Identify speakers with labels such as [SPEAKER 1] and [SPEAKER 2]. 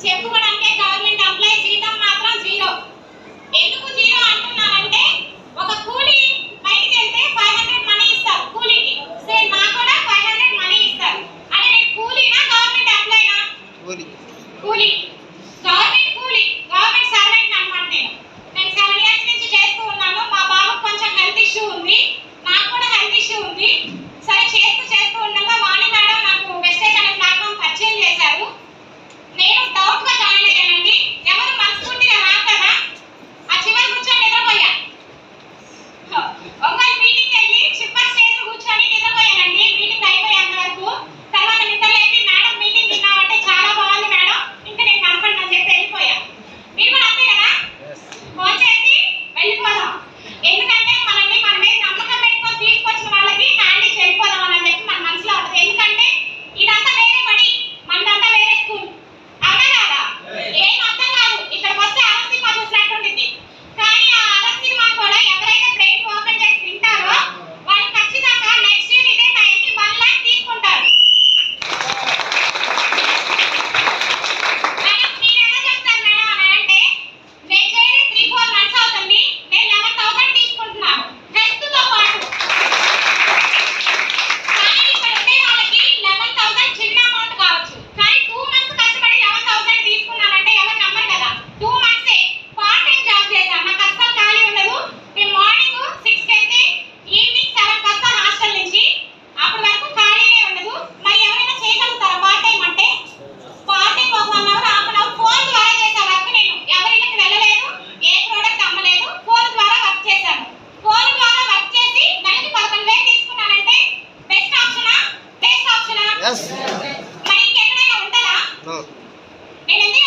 [SPEAKER 1] చెప్పుకోవడానికే government employee జీతం మాత్రం zero. ఎందుకు జీరో అంటున్నానంటే ఒక కూలీ బయటికి వెళ్తే 500 మనీ ఇస్తారు కూలీకి, సేమ్ నాకు కూడా 500 మనీ ఇస్తారు. అంటే నేను కూలీనా గవర్నమెంట్ ఎంప్లాయీనా? కూలీ. గవర్నమెంట్ కూలీ, గవర్నమెంట్ సర్వెంట్ అన్నమాట. నేను 7 ఇయర్స్ నుంచి చేస్తూ ఉన్నాను. మా బాబుకు కొంచెం హెల్త్ ఇష్యూ ఉంది, నాకు కూడా హెల్త్ ఇష్యూ ఉంది. సరే చేస్తూ ఉండగా వాణి మేడం నాకు వెస్టేజ్ అనే ప్లాట్ఫామ్ పరిచయం చేశారు. నేను డౌట్ గా జాయిన్ అయ్యానండి. ఎవరు మనస్ఫూర్తిగా రాదు కదా, ఆ చివరి కూర్చొని నిద్రపోయా. ఒకవేళ మీటింగ్ వెళ్ళి చివరి స్టేజ్ కూర్చొని నిద్రపోయానండి. మీటింగ్ అయిపోయేంత వరకు. తర్వాత నిద్ర లేపి మేడం మీటింగ్ విన్నామంటే చాలా బాగుంది మేడం, ఇంకా నేను కనపడిన అని చెప్పి వెళ్ళిపోయా. మీరు కూడా అంతే కదా, ఫోన్ చేసి వెళ్ళిపోదాం. ఎందుకంటే మనల్ని మన మీద నమ్మకం పెట్టుకొని తీసుకొచ్చిన వాళ్ళకి హ్యాండ్ ఇచ్చి వెళ్ళిపోదాం అని చెప్పి మన మనసులో ఉంటుంది. ఎందుకంటే ఇదంతా వేరే పడి, మనదంతా వేరే స్కూల్. అవునా కాదా? ఏం అర్థం కాదు. ఇక్కడికి వస్తే అరవ సినిమా చూసినట్టు ఉంటుంది. కానీ ఆ అరవ సినిమా కూడా ఎవరైతే బ్రెయిన్ ఓపెన్ చేసి తింటారో వాళ్ళు ఖచ్చితంగా నెక్స్ట్ ఇయర్ ఇదే టైంకి 1 lakh తీసుకుంటారు. మేడం మీరు ఎలా చెప్తారు మేడం అని అంటే, నేను చేరి 3-4 months అవుతుంది, నేను 11,000 తీసుకుంటున్నాను హెల్త్ తో పాటు. కానీ ఇక్కడ ఉండే వాళ్ళకి 11,000 చిన్న అమౌంట్ కావచ్చు, కానీ 2 months కష్టపడి 11,000 తీసుకున్నానంటే ఎవరు నమ్మరు కదా. 2 months పార్ట్ టైం జాబ్ చేశాను, నాకు అస్సలు ఖాళీ ఉండదు. నేను మార్నింగ్ 6 కి అయితే ఈవినింగ్ 7 కి వస్తాను హాస్టల్ నుంచి. అప్పటి వరకు ఖాళీనే ఉండదు. మరి ఎవరైనా చేయగలుగుతారా పార్ట్ టైం అంటే? పార్ట్ టైం ఒక 1 hour half an hour phone ద్వారా చేసే వర్క్. నేను ఎవరికి వెళ్ళలేదు, ఏ ప్రోడక్ట్ అమ్మలేదు, ఫోన్ ద్వారా వర్క్ చేశాను. ఫోన్ ద్వారా వర్క్ చేసి నెలకి 11,000 తీసుకున్నానంటే బెస్ట్ ఆప్షనా? బెస్ట్ ఆప్షనా? మరి ఇంకెక్కడైనా ఉంటుందా? నేను ఎందుకు